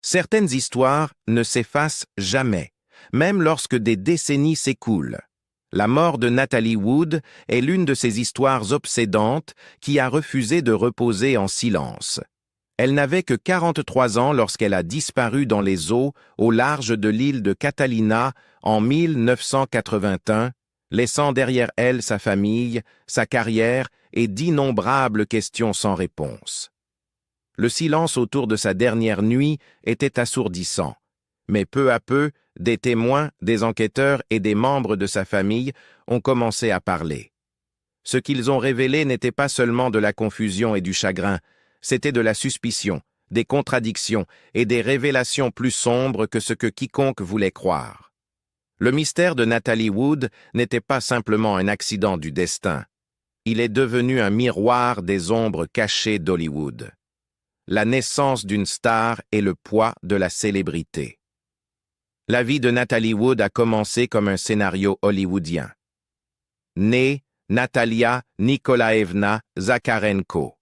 Certaines histoires ne s'effacent jamais, même lorsque des décennies s'écoulent. La mort de Natalie Wood est l'une de ces histoires obsédantes qui a refusé de reposer en silence. Elle n'avait que 43 ans lorsqu'elle a disparu dans les eaux au large de l'île de Catalina en 1981, laissant derrière elle sa famille, sa carrière et d'innombrables questions sans réponse. Le silence autour de sa dernière nuit était assourdissant, mais peu à peu, des témoins, des enquêteurs et des membres de sa famille ont commencé à parler. Ce qu'ils ont révélé n'était pas seulement de la confusion et du chagrin, c'était de la suspicion, des contradictions et des révélations plus sombres que ce que quiconque voulait croire. Le mystère de Natalie Wood n'était pas simplement un accident du destin. Il est devenu un miroir des ombres cachées d'Hollywood. La naissance d'une star et le poids de la célébrité. La vie de Natalie Wood a commencé comme un scénario hollywoodien. Née Natalia Nikolaevna Zakharenko.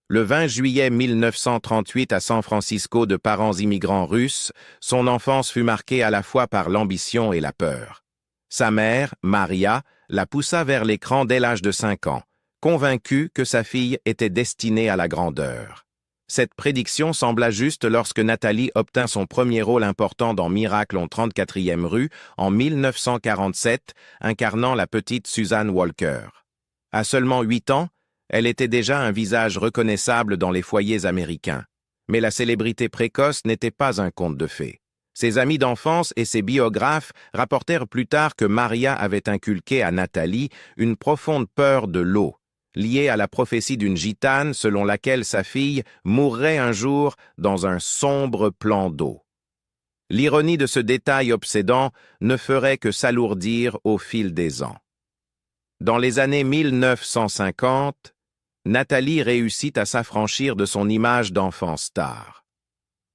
Le 20 juillet 1938 à San Francisco de parents immigrants russes, son enfance fut marquée à la fois par l'ambition et la peur. Sa mère, Maria, la poussa vers l'écran dès l'âge de 5 ans, convaincue que sa fille était destinée à la grandeur. Cette prédiction sembla juste lorsque Natalie obtint son premier rôle important dans Miracle en 34e rue en 1947, incarnant la petite Suzanne Walker. À seulement 8 ans, elle était déjà un visage reconnaissable dans les foyers américains. Mais la célébrité précoce n'était pas un conte de fées. Ses amis d'enfance et ses biographes rapportèrent plus tard que Maria avait inculqué à Natalie une profonde peur de l'eau, liée à la prophétie d'une gitane selon laquelle sa fille mourrait un jour dans un sombre plan d'eau. L'ironie de ce détail obsédant ne ferait que s'alourdir au fil des ans. Dans les années 1950, Natalie réussit à s'affranchir de son image d'enfant star.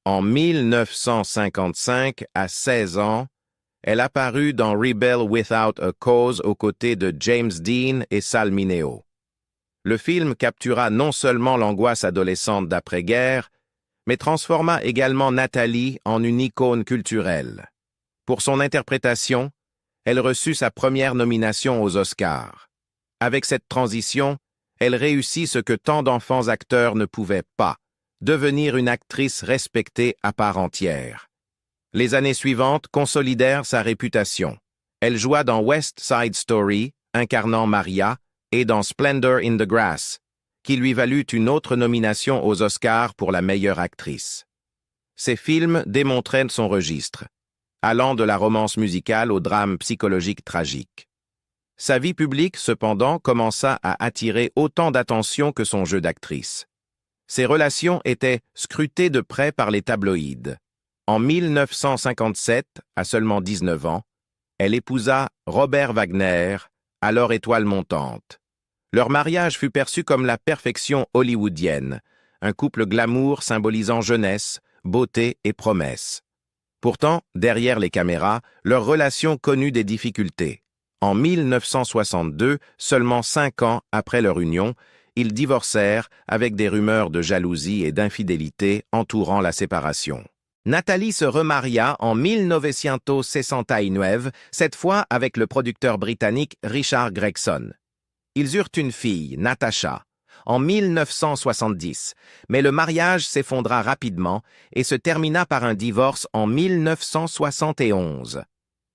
En 1955, à 16 ans, elle apparut dans Rebel Without a Cause aux côtés de James Dean et Sal Mineo. Le film captura non seulement l'angoisse adolescente d'après-guerre, mais transforma également Natalie en une icône culturelle. Pour son interprétation, elle reçut sa première nomination aux Oscars. Avec cette transition, elle réussit ce que tant d'enfants acteurs ne pouvaient pas, devenir une actrice respectée à part entière. Les années suivantes consolidèrent sa réputation. Elle joua dans West Side Story, incarnant Maria, et dans Splendor in the Grass, qui lui valut une autre nomination aux Oscars pour la meilleure actrice. Ces films démontraient son registre, allant de la romance musicale au drame psychologique tragique. Sa vie publique, cependant, commença à attirer autant d'attention que son jeu d'actrice. Ses relations étaient scrutées de près par les tabloïds. En 1957, à seulement 19 ans, elle épousa Robert Wagner, alors étoile montante. Leur mariage fut perçu comme la perfection hollywoodienne, un couple glamour symbolisant jeunesse, beauté et promesse. Pourtant, derrière les caméras, leur relation connut des difficultés. En 1962, seulement 5 ans après leur union, ils divorcèrent avec des rumeurs de jalousie et d'infidélité entourant la séparation. Natalie se remaria en 1969, cette fois avec le producteur britannique Richard Gregson. Ils eurent une fille, Natasha, en 1970, mais le mariage s'effondra rapidement et se termina par un divorce en 1971.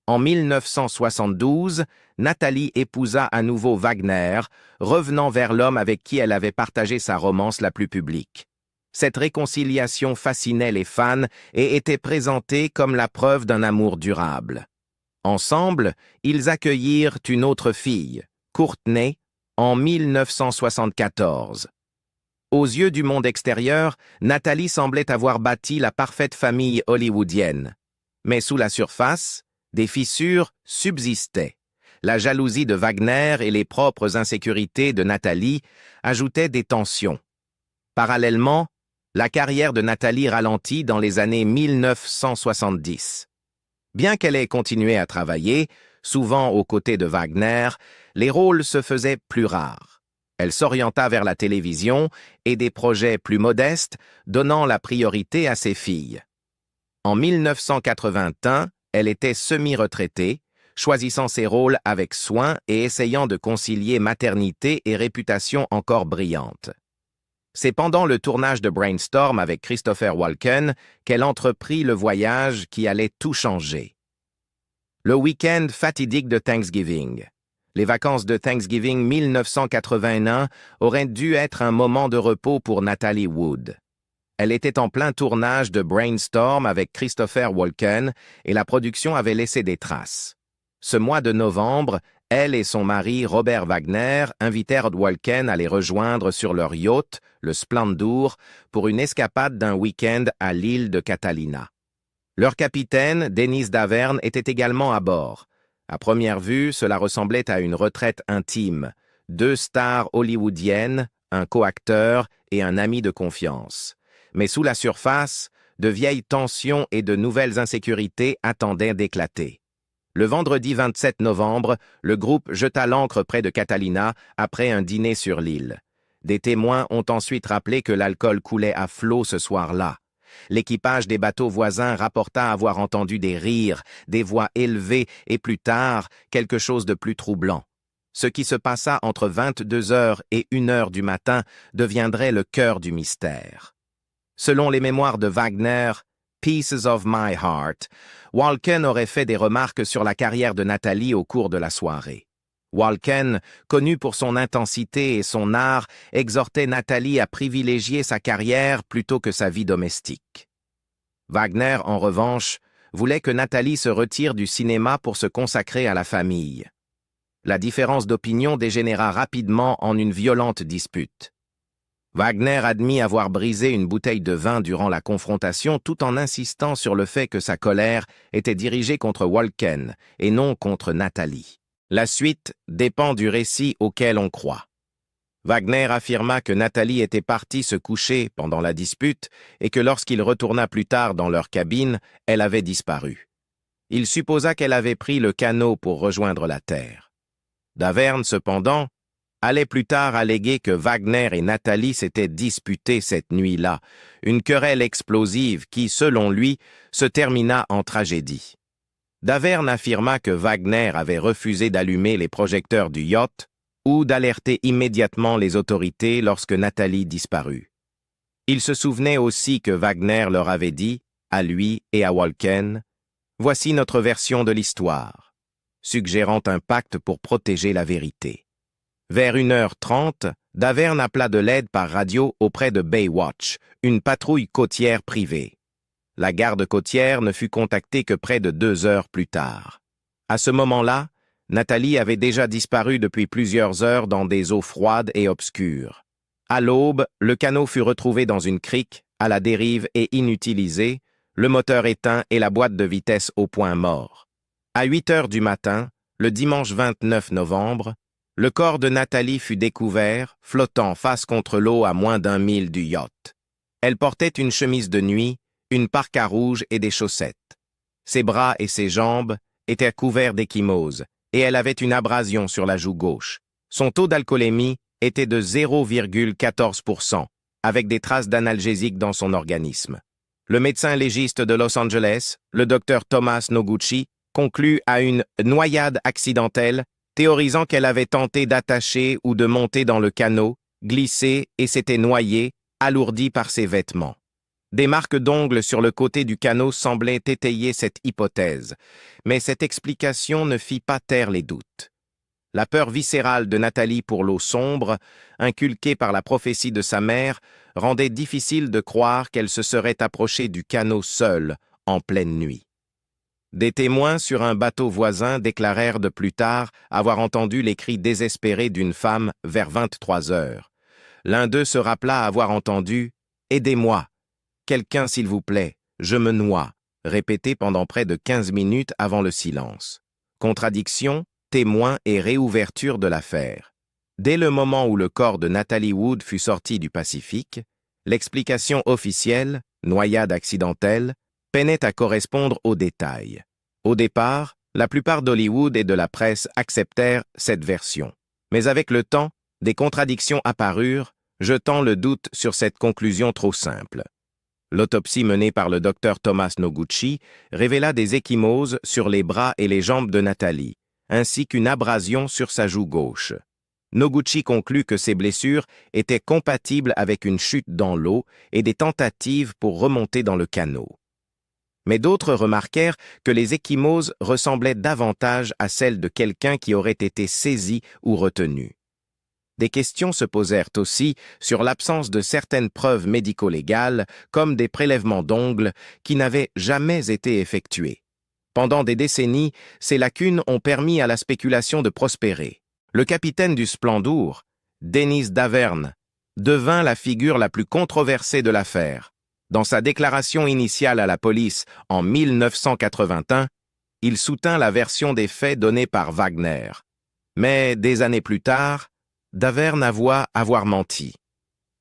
En 1972, Natalie épousa à nouveau Wagner, revenant vers l'homme avec qui elle avait partagé sa romance la plus publique. Cette réconciliation fascinait les fans et était présentée comme la preuve d'un amour durable. Ensemble, ils accueillirent une autre fille, Courtney, en 1974. Aux yeux du monde extérieur, Natalie semblait avoir bâti la parfaite famille hollywoodienne. Mais sous la surface, des fissures subsistaient. La jalousie de Wagner et les propres insécurités de Natalie ajoutaient des tensions. Parallèlement, la carrière de Natalie ralentit dans les années 1970. Bien qu'elle ait continué à travailler, souvent aux côtés de Wagner, les rôles se faisaient plus rares. Elle s'orienta vers la télévision et des projets plus modestes, donnant la priorité à ses filles. En 1981, elle était semi-retraitée, choisissant ses rôles avec soin et essayant de concilier maternité et réputation encore brillante. C'est pendant le tournage de Brainstorm avec Christopher Walken qu'elle entreprit le voyage qui allait tout changer. Le week-end fatidique de Thanksgiving. Les vacances de Thanksgiving 1981 auraient dû être un moment de repos pour Natalie Wood. Elle était en plein tournage de Brainstorm avec Christopher Walken et la production avait laissé des traces. Ce mois de novembre, elle et son mari Robert Wagner invitèrent Walken à les rejoindre sur leur yacht, le Splendor, pour une escapade d'un week-end à l'île de Catalina. Leur capitaine, Dennis Davern, était également à bord. À première vue, cela ressemblait à une retraite intime. 2 stars hollywoodiennes, un coacteur et un ami de confiance. Mais sous la surface, de vieilles tensions et de nouvelles insécurités attendaient d'éclater. Le vendredi 27 novembre, le groupe jeta l'ancre près de Catalina après un dîner sur l'île. Des témoins ont ensuite rappelé que l'alcool coulait à flot ce soir-là. L'équipage des bateaux voisins rapporta avoir entendu des rires, des voix élevées et plus tard, quelque chose de plus troublant. Ce qui se passa entre 22 heures et 1 heure du matin deviendrait le cœur du mystère. Selon les mémoires de Wagner, Pieces of My Heart, Walken aurait fait des remarques sur la carrière de Natalie au cours de la soirée. Walken, connu pour son intensité et son art, exhortait Natalie à privilégier sa carrière plutôt que sa vie domestique. Wagner, en revanche, voulait que Natalie se retire du cinéma pour se consacrer à la famille. La différence d'opinion dégénéra rapidement en une violente dispute. Wagner admit avoir brisé une bouteille de vin durant la confrontation tout en insistant sur le fait que sa colère était dirigée contre Walken et non contre Natalie. La suite dépend du récit auquel on croit. Wagner affirma que Natalie était partie se coucher pendant la dispute et que lorsqu'il retourna plus tard dans leur cabine, elle avait disparu. Il supposa qu'elle avait pris le canot pour rejoindre la terre. Davern, cependant, allait plus tard alléguer que Wagner et Natalie s'étaient disputés cette nuit-là, une querelle explosive qui, selon lui, se termina en tragédie. Davern affirma que Wagner avait refusé d'allumer les projecteurs du yacht ou d'alerter immédiatement les autorités lorsque Natalie disparut. Il se souvenait aussi que Wagner leur avait dit, à lui et à Walken, « Voici notre version de l'histoire », suggérant un pacte pour protéger la vérité. Vers 1h30, Davern appela de l'aide par radio auprès de Baywatch, une patrouille côtière privée. La garde côtière ne fut contactée que près de 2 heures plus tard. À ce moment-là, Natalie avait déjà disparu depuis plusieurs heures dans des eaux froides et obscures. À l'aube, le canot fut retrouvé dans une crique, à la dérive et inutilisé, le moteur éteint et la boîte de vitesse au point mort. À 8 heures du matin, le dimanche 29 novembre, le corps de Natalie fut découvert, flottant face contre l'eau à moins d'1 mille du yacht. Elle portait une chemise de nuit, une parka rouge et des chaussettes. Ses bras et ses jambes étaient couverts d'ecchymose et elle avait une abrasion sur la joue gauche. Son taux d'alcoolémie était de 0,14%, avec des traces d'analgésique dans son organisme. Le médecin légiste de Los Angeles, le docteur Thomas Noguchi, conclut à une noyade accidentelle, théorisant qu'elle avait tenté d'attacher ou de monter dans le canot, glissé et s'était noyée, alourdie par ses vêtements. Des marques d'ongles sur le côté du canot semblaient étayer cette hypothèse, mais cette explication ne fit pas taire les doutes. La peur viscérale de Natalie pour l'eau sombre, inculquée par la prophétie de sa mère, rendait difficile de croire qu'elle se serait approchée du canot seule, en pleine nuit. Des témoins sur un bateau voisin déclarèrent de plus tard avoir entendu les cris désespérés d'une femme vers 23 heures. L'un d'eux se rappela avoir entendu « Aidez-moi ! Quelqu'un, s'il vous plaît, je me noie », répété pendant près de 15 minutes avant le silence. Contradiction, témoin et réouverture de l'affaire. Dès le moment où le corps de Natalie Wood fut sorti du Pacifique, l'explication officielle, noyade accidentelle, peinait à correspondre aux détails. Au départ, la plupart d'Hollywood et de la presse acceptèrent cette version. Mais avec le temps, des contradictions apparurent, jetant le doute sur cette conclusion trop simple. L'autopsie menée par le docteur Thomas Noguchi révéla des ecchymoses sur les bras et les jambes de Nathalie, ainsi qu'une abrasion sur sa joue gauche. Noguchi conclut que ces blessures étaient compatibles avec une chute dans l'eau et des tentatives pour remonter dans le canot. Mais d'autres remarquèrent que les ecchymoses ressemblaient davantage à celles de quelqu'un qui aurait été saisi ou retenu. Des questions se posèrent aussi sur l'absence de certaines preuves médico-légales, comme des prélèvements d'ongles, qui n'avaient jamais été effectués. Pendant des décennies, ces lacunes ont permis à la spéculation de prospérer. Le capitaine du Splendour, Dennis Davern, devint la figure la plus controversée de l'affaire. Dans sa déclaration initiale à la police en 1981, il soutint la version des faits donnée par Wagner. Mais des années plus tard, Davern avoua avoir menti.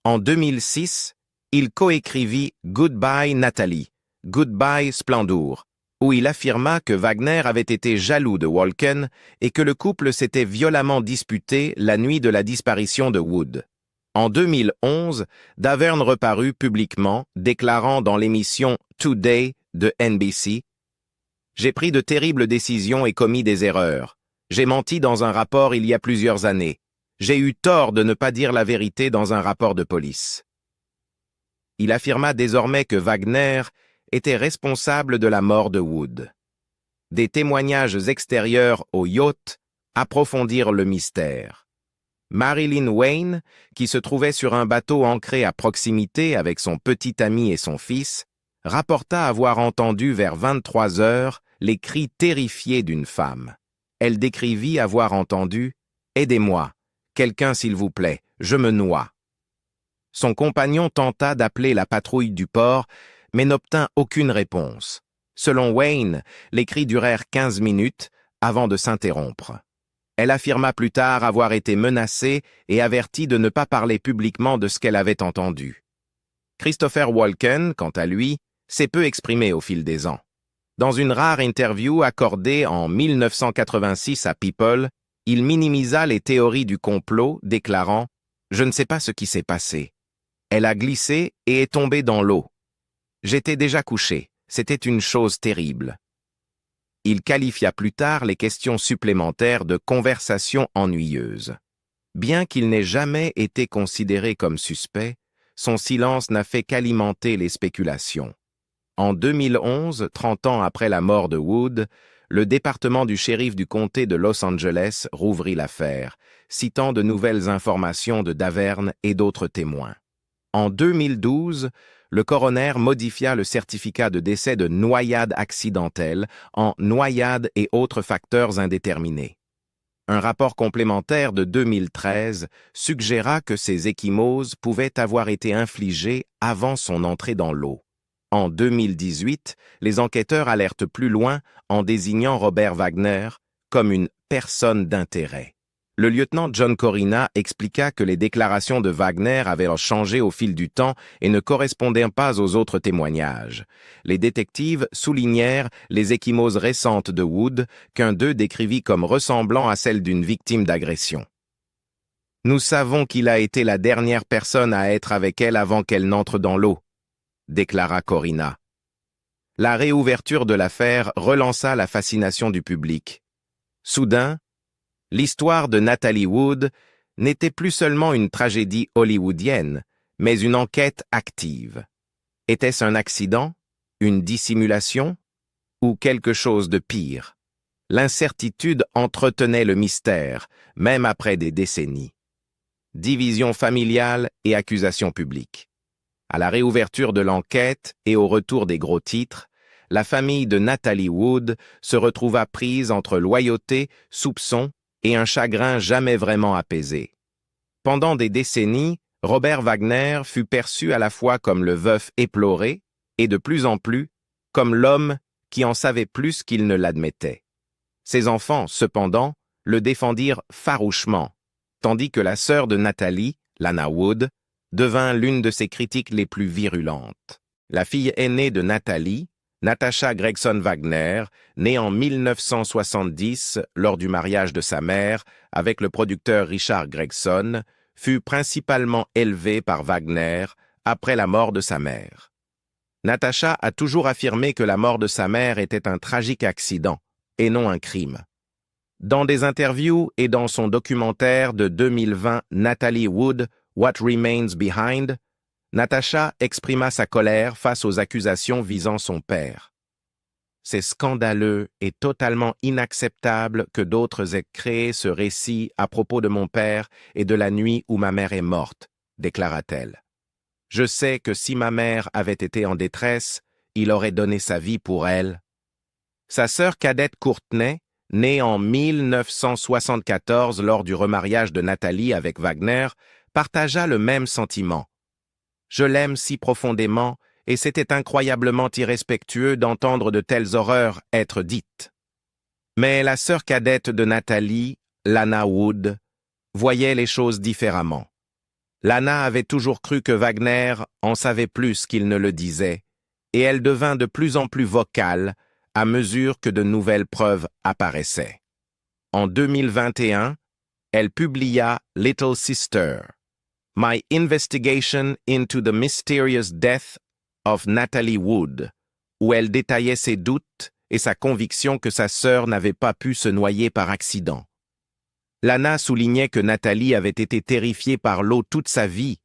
En 2006, il coécrivit Goodbye Nathalie, Goodbye Splendour, où il affirma que Wagner avait été jaloux de Walken et que le couple s'était violemment disputé la nuit de la disparition de Wood. En 2011, Davern reparut publiquement, déclarant dans l'émission Today de NBC « J'ai pris de terribles décisions et commis des erreurs. J'ai menti dans un rapport il y a plusieurs années. J'ai eu tort de ne pas dire la vérité dans un rapport de police. » Il affirma désormais que Wagner était responsable de la mort de Wood. Des témoignages extérieurs au yacht approfondirent le mystère. Marilyn Wayne, qui se trouvait sur un bateau ancré à proximité avec son petit ami et son fils, rapporta avoir entendu vers 23 heures les cris terrifiés d'une femme. Elle décrivit avoir entendu « Aidez-moi, quelqu'un s'il vous plaît, je me noie ». Son compagnon tenta d'appeler la patrouille du port, mais n'obtint aucune réponse. Selon Wayne, les cris durèrent 15 minutes avant de s'interrompre. Elle affirma plus tard avoir été menacée et avertie de ne pas parler publiquement de ce qu'elle avait entendu. Christopher Walken, quant à lui, s'est peu exprimé au fil des ans. Dans une rare interview accordée en 1986 à People, il minimisa les théories du complot, déclarant « Je ne sais pas ce qui s'est passé. Elle a glissé et est tombée dans l'eau. J'étais déjà couché. C'était une chose terrible. » Il qualifia plus tard les questions supplémentaires de conversations ennuyeuses. Bien qu'il n'ait jamais été considéré comme suspect, son silence n'a fait qu'alimenter les spéculations. En 2011, 30 ans après la mort de Wood, le département du shérif du comté de Los Angeles rouvrit l'affaire, citant de nouvelles informations de Davern et d'autres témoins. En 2012, le coroner modifia le certificat de décès de noyade accidentelle en noyade et autres facteurs indéterminés. Un rapport complémentaire de 2013 suggéra que ces ecchymoses pouvaient avoir été infligées avant son entrée dans l'eau. En 2018, les enquêteurs alertent plus loin en désignant Robert Wagner comme une personne d'intérêt. Le lieutenant John Corina expliqua que les déclarations de Wagner avaient changé au fil du temps et ne correspondaient pas aux autres témoignages. Les détectives soulignèrent les ecchymoses récentes de Wood, qu'un d'eux décrivit comme ressemblant à celles d'une victime d'agression. « Nous savons qu'il a été la dernière personne à être avec elle avant qu'elle n'entre dans l'eau », déclara Corina. La réouverture de l'affaire relança la fascination du public. Soudain, l'histoire de Nathalie Wood n'était plus seulement une tragédie hollywoodienne, mais une enquête active. Était-ce un accident, une dissimulation, ou quelque chose de pire? L'incertitude entretenait le mystère, même après des décennies. Division familiale et accusation publique. À la réouverture de l'enquête et au retour des gros titres, la famille de Nathalie Wood se retrouva prise entre loyauté, soupçon et un chagrin jamais vraiment apaisé. Pendant des décennies, Robert Wagner fut perçu à la fois comme le veuf éploré et de plus en plus comme l'homme qui en savait plus qu'il ne l'admettait. Ses enfants, cependant, le défendirent farouchement, tandis que la sœur de Nathalie, Lana Wood, devint l'une de ses critiques les plus virulentes. La fille aînée de Nathalie, Natasha Gregson Wagner, née en 1970 lors du mariage de sa mère avec le producteur Richard Gregson, fut principalement élevée par Wagner après la mort de sa mère. Natasha a toujours affirmé que la mort de sa mère était un tragique accident, et non un crime. Dans des interviews et dans son documentaire de 2020 Natalie Wood, What Remains Behind, Natasha exprima sa colère face aux accusations visant son père. C'est scandaleux et totalement inacceptable que d'autres aient créé ce récit à propos de mon père et de la nuit où ma mère est morte, déclara-t-elle. Je sais que si ma mère avait été en détresse, il aurait donné sa vie pour elle. Sa sœur cadette Courtney, née en 1974 lors du remariage de Nathalie avec Wagner, partagea le même sentiment. Je l'aime si profondément et c'était incroyablement irrespectueux d'entendre de telles horreurs être dites. Mais la sœur cadette de Nathalie, Lana Wood, voyait les choses différemment. Lana avait toujours cru que Wagner en savait plus qu'il ne le disait, et elle devint de plus en plus vocale à mesure que de nouvelles preuves apparaissaient. En 2021, elle publia Little Sister, My Investigation into the Mysterious Death of Natalie Wood, où elle détaillait ses doutes et sa conviction que sa sœur n'avait pas pu se noyer par accident. Lana soulignait que Nathalie avait été terrifiée par l'eau toute sa vie,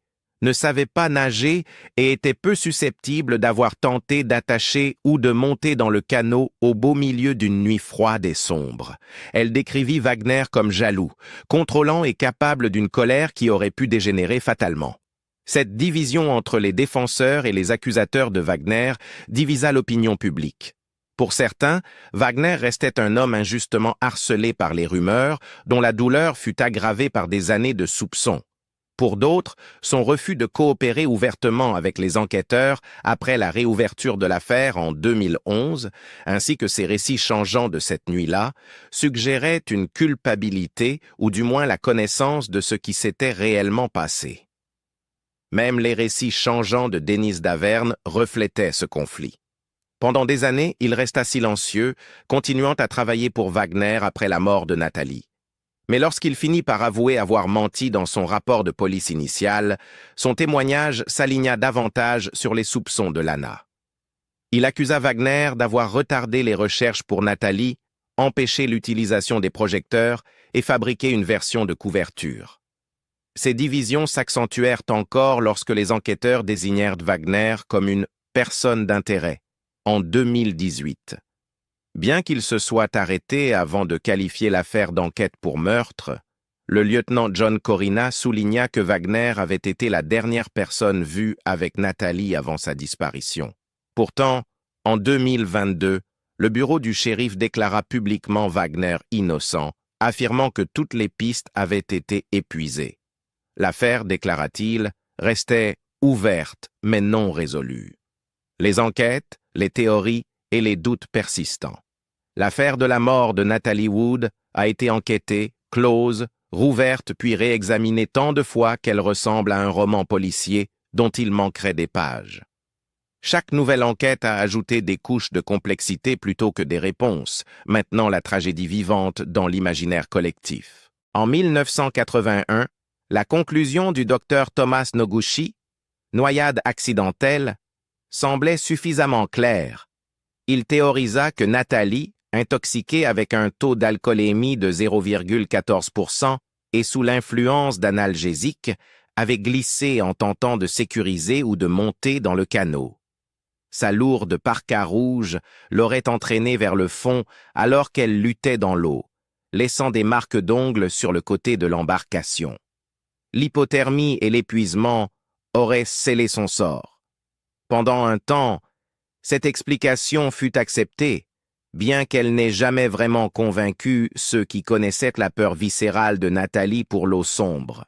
ne savait pas nager et était peu susceptible d'avoir tenté d'attacher ou de monter dans le canot au beau milieu d'une nuit froide et sombre. Elle décrivit Wagner comme jaloux, contrôlant et capable d'une colère qui aurait pu dégénérer fatalement. Cette division entre les défenseurs et les accusateurs de Wagner divisa l'opinion publique. Pour certains, Wagner restait un homme injustement harcelé par les rumeurs, dont la douleur fut aggravée par des années de soupçons. Pour d'autres, son refus de coopérer ouvertement avec les enquêteurs après la réouverture de l'affaire en 2011, ainsi que ses récits changeants de cette nuit-là, suggéraient une culpabilité ou du moins la connaissance de ce qui s'était réellement passé. Même les récits changeants de Denise Daverne reflétaient ce conflit. Pendant des années, il resta silencieux, continuant à travailler pour Wagner après la mort de Nathalie. Mais lorsqu'il finit par avouer avoir menti dans son rapport de police initial, son témoignage s'aligna davantage sur les soupçons de Lana. Il accusa Wagner d'avoir retardé les recherches pour Nathalie, empêché l'utilisation des projecteurs et fabriqué une version de couverture. Ces divisions s'accentuèrent encore lorsque les enquêteurs désignèrent Wagner comme une « personne d'intérêt » en 2018. Bien qu'il se soit arrêté avant de qualifier l'affaire d'enquête pour meurtre, le lieutenant John Corina souligna que Wagner avait été la dernière personne vue avec Nathalie avant sa disparition. Pourtant, en 2022, le bureau du shérif déclara publiquement Wagner innocent, affirmant que toutes les pistes avaient été épuisées. L'affaire, déclara-t-il, restait ouverte mais non résolue. Les enquêtes, les théories et les doutes persistants. L'affaire de la mort de Natalie Wood a été enquêtée, close, rouverte puis réexaminée tant de fois qu'elle ressemble à un roman policier dont il manquerait des pages. Chaque nouvelle enquête a ajouté des couches de complexité plutôt que des réponses, maintenant la tragédie vivante dans l'imaginaire collectif. En 1981, la conclusion du docteur Thomas Noguchi, noyade accidentelle, semblait suffisamment claire. Il théorisa que Nathalie, intoxiquée avec un taux d'alcoolémie de 0,14% et sous l'influence d'analgésiques, avait glissé en tentant de sécuriser ou de monter dans le canot. Sa lourde parka rouge l'aurait entraînée vers le fond alors qu'elle luttait dans l'eau, laissant des marques d'ongles sur le côté de l'embarcation. L'hypothermie et l'épuisement auraient scellé son sort. Pendant un temps, cette explication fut acceptée, bien qu'elle n'ait jamais vraiment convaincu ceux qui connaissaient la peur viscérale de Nathalie pour l'eau sombre.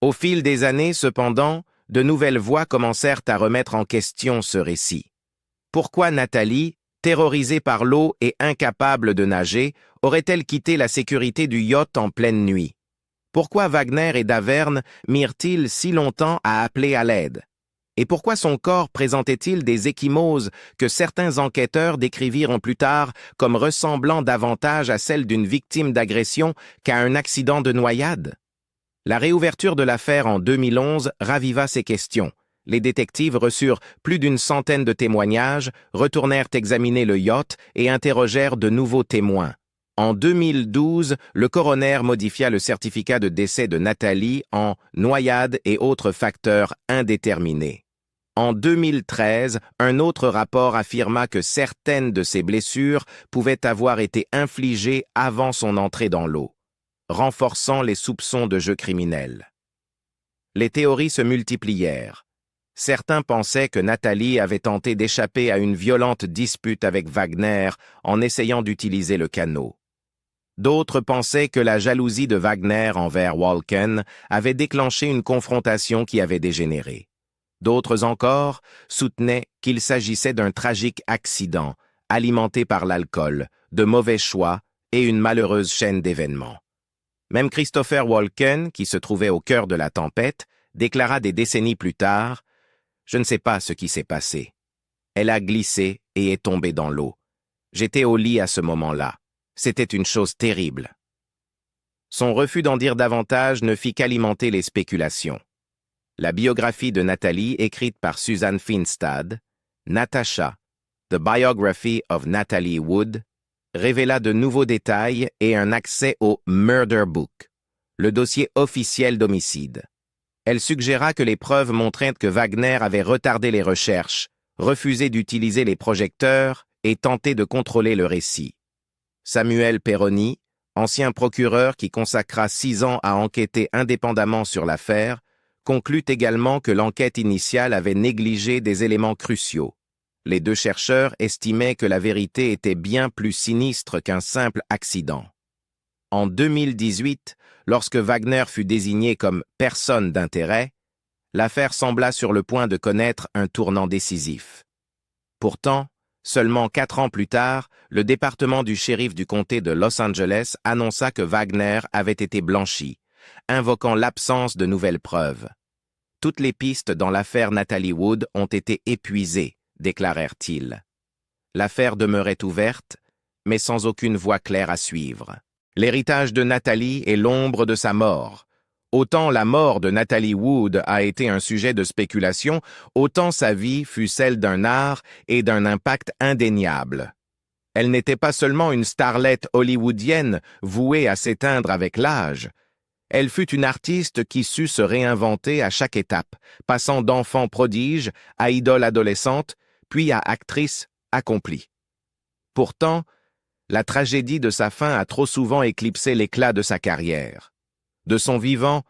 Au fil des années, cependant, de nouvelles voix commencèrent à remettre en question ce récit. Pourquoi Nathalie, terrorisée par l'eau et incapable de nager, aurait-elle quitté la sécurité du yacht en pleine nuit? Pourquoi Wagner et Daverne mirent-ils si longtemps à appeler à l'aide? Et pourquoi son corps présentait-il des ecchymoses que certains enquêteurs décrivirent plus tard comme ressemblant davantage à celles d'une victime d'agression qu'à un accident de noyade? La réouverture de l'affaire en 2011 raviva ces questions, Les détectives reçurent plus d'une centaine de témoignages, retournèrent examiner le yacht et interrogèrent de nouveaux témoins. En 2012, le coroner modifia le certificat de décès de Natalie en noyade et autres facteurs indéterminés. En 2013, un autre rapport affirma que certaines de ses blessures pouvaient avoir été infligées avant son entrée dans l'eau, renforçant les soupçons de jeu criminel. Les théories se multiplièrent. Certains pensaient que Natalie avait tenté d'échapper à une violente dispute avec Wagner en essayant d'utiliser le canot. D'autres pensaient que la jalousie de Wagner envers Walken avait déclenché une confrontation qui avait dégénéré. D'autres encore soutenaient qu'il s'agissait d'un tragique accident, alimenté par l'alcool, de mauvais choix et une malheureuse chaîne d'événements. Même Christopher Walken, qui se trouvait au cœur de la tempête, déclara des décennies plus tard « Je ne sais pas ce qui s'est passé. Elle a glissé et est tombée dans l'eau. J'étais au lit à ce moment-là. C'était une chose terrible. » Son refus d'en dire davantage ne fit qu'alimenter les spéculations. La biographie de Natalie, écrite par Suzanne Finstad, Natasha, The Biography of Natalie Wood, révéla de nouveaux détails et un accès au Murder Book, le dossier officiel d'homicide. Elle suggéra que les preuves montraient que Wagner avait retardé les recherches, refusé d'utiliser les projecteurs et tenté de contrôler le récit. Samuel Perroni, ancien procureur qui consacra 6 ans à enquêter indépendamment sur l'affaire, conclut également que l'enquête initiale avait négligé des éléments cruciaux. Les deux chercheurs estimaient que la vérité était bien plus sinistre qu'un simple accident. En 2018, lorsque Wagner fut désigné comme personne d'intérêt, l'affaire sembla sur le point de connaître un tournant décisif. Pourtant, seulement 4 ans plus tard, le département du shérif du comté de Los Angeles annonça que Wagner avait été blanchi, invoquant l'absence de nouvelles preuves. Toutes les pistes dans l'affaire Natalie Wood ont été épuisées, déclarèrent-ils. L'affaire demeurait ouverte, mais sans aucune voie claire à suivre. L'héritage de Natalie est l'ombre de sa mort. Autant la mort de Natalie Wood a été un sujet de spéculation, autant sa vie fut celle d'un art et d'un impact indéniable. Elle n'était pas seulement une starlette hollywoodienne vouée à s'éteindre avec l'âge. Elle fut une artiste qui sut se réinventer à chaque étape, passant d'enfant prodige à idole adolescente, puis à actrice accomplie. Pourtant, la tragédie de sa fin a trop souvent éclipsé l'éclat de sa carrière. De son vivant,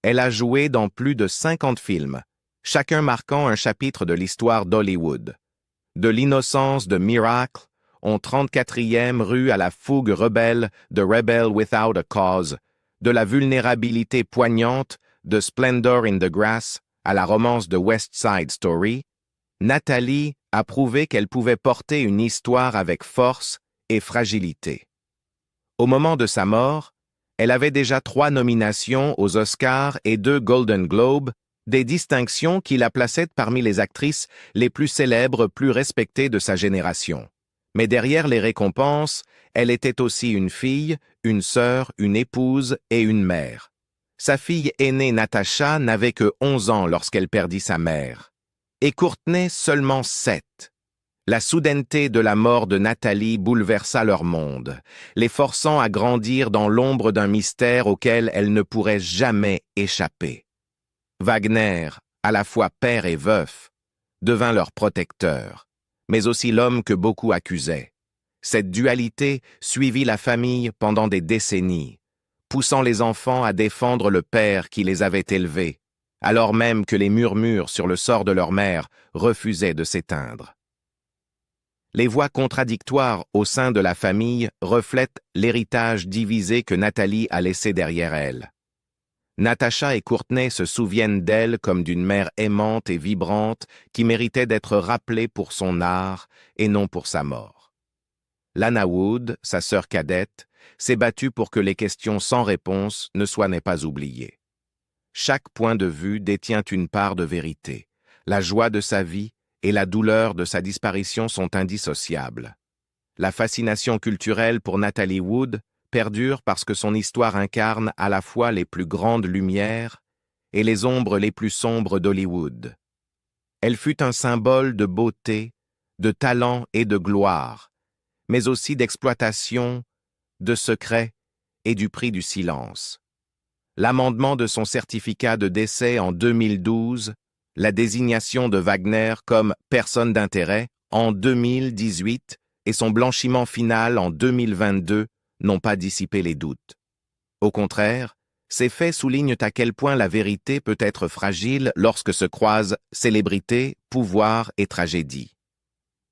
elle a joué dans plus de 50 films, chacun marquant un chapitre de l'histoire d'Hollywood. De l'innocence de Miracle, au 34e rue à la fougue rebelle de Rebel Without a Cause, de la vulnérabilité poignante de Splendor in the Grass à la romance de West Side Story, Natalie a prouvé qu'elle pouvait porter une histoire avec force et fragilité. Au moment de sa mort, elle avait déjà 3 nominations aux Oscars et 2 Golden Globes, des distinctions qui la plaçaient parmi les actrices les plus célèbres, plus respectées de sa génération. Mais derrière les récompenses, elle était aussi une fille, une sœur, une épouse et une mère. Sa fille aînée Natasha n'avait que 11 ans lorsqu'elle perdit sa mère, et Courtney seulement 7. La soudaineté de la mort de Natalie bouleversa leur monde, les forçant à grandir dans l'ombre d'un mystère auquel elles ne pourraient jamais échapper. Wagner, à la fois père et veuf, devint leur protecteur, mais aussi l'homme que beaucoup accusaient. Cette dualité suivit la famille pendant des décennies, poussant les enfants à défendre le père qui les avait élevés, alors même que les murmures sur le sort de leur mère refusaient de s'éteindre. Les voix contradictoires au sein de la famille reflètent l'héritage divisé que Natalie a laissé derrière elle. Natasha et Courtney se souviennent d'elle comme d'une mère aimante et vibrante qui méritait d'être rappelée pour son art et non pour sa mort. Lana Wood, sa sœur cadette, s'est battue pour que les questions sans réponse ne soient pas oubliées. Chaque point de vue détient une part de vérité. La joie de sa vie et la douleur de sa disparition sont indissociables. La fascination culturelle pour Natalie Wood perdure parce que son histoire incarne à la fois les plus grandes lumières et les ombres les plus sombres d'Hollywood. Elle fut un symbole de beauté, de talent et de gloire, mais aussi d'exploitation, de secret et du prix du silence. L'amendement de son certificat de décès en 2012, la désignation de Wagner comme personne d'intérêt en 2018 et son blanchiment final en 2022 n'ont pas dissipé les doutes. Au contraire, ces faits soulignent à quel point la vérité peut être fragile lorsque se croisent célébrité, pouvoir et tragédie.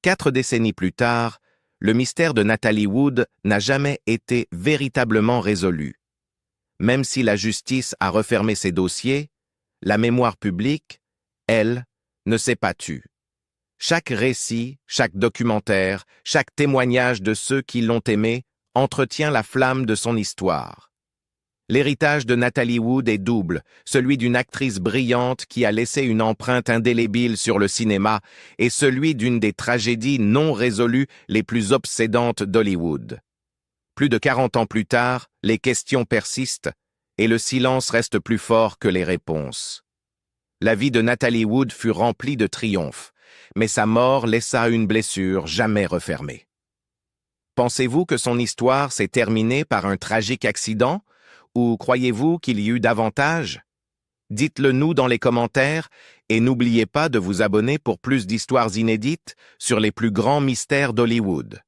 4 décennies plus tard, le mystère de Natalie Wood n'a jamais été véritablement résolu. Même si la justice a refermé ses dossiers, la mémoire publique, elle, ne s'est pas tue. Chaque récit, chaque documentaire, chaque témoignage de ceux qui l'ont aimée entretient la flamme de son histoire. L'héritage de Natalie Wood est double, celui d'une actrice brillante qui a laissé une empreinte indélébile sur le cinéma et celui d'une des tragédies non résolues les plus obsédantes d'Hollywood. Plus de 40 ans plus tard, les questions persistent et le silence reste plus fort que les réponses. La vie de Natalie Wood fut remplie de triomphes, mais sa mort laissa une blessure jamais refermée. Pensez-vous que son histoire s'est terminée par un tragique accident, ou croyez-vous qu'il y eut davantage? Dites-le nous dans les commentaires et n'oubliez pas de vous abonner pour plus d'histoires inédites sur les plus grands mystères d'Hollywood.